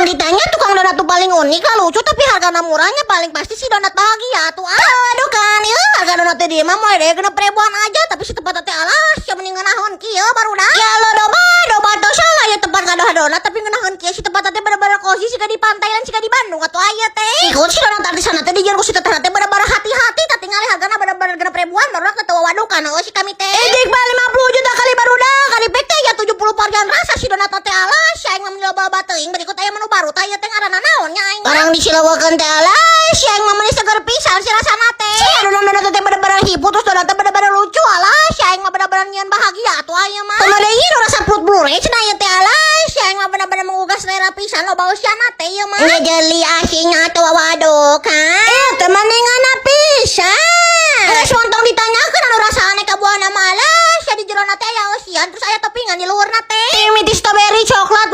ditanya tukang donat tuh paling unik lah, lucu, tapi harganya murahnya paling pasti si donat bahagia tuh. Aduh kan, ya harga donatnya dia mah mulai dari 6 ribuan aja, tapi si tempat teh alas ya mendingan nahon kieu baru dah. Ya lo doba tuh salah ya tempat ngadoh donat tapi ngeunahon kieu si tempat teh bener-bener kosi sika di pantai lan sika di Bandung atuh aya teh. Ikut si donat di sana teh di jeung si teteh teh bener-bener hati-hati tah tinggali hargana bener-bener 6 ribuan baru dah ketua wadukan si kami teh. Iqbal 50 juta kali baru dah, kali PT ya 70 varian rasa si donat teh alas ya aing mah nyoba teuing berikut aya menu baru tah ieu teh ngaranna naon nya aing. Barang disilawakeun teh alas ya aing mah meuni seger pisan si rasana teh. Donat teh bener-bener hibu terus donat teh bener-bener lucu alas ya aing mah bener-bener nyieun bahagia atuh aya mah. Teu deui nu rasa perut blure cenah ieu teh alas ya aing mah bener-bener menggugah selera pisan loba usiana teh ieu mah. Ngejeli asingna atuh wadukan. Teu mendingan pisan. Geus montong ditanyakeun anu rasana ka buahna malas ya di jerona teh aya usian terus aya toppingan di luarna teh. Mimiti strawberry coklat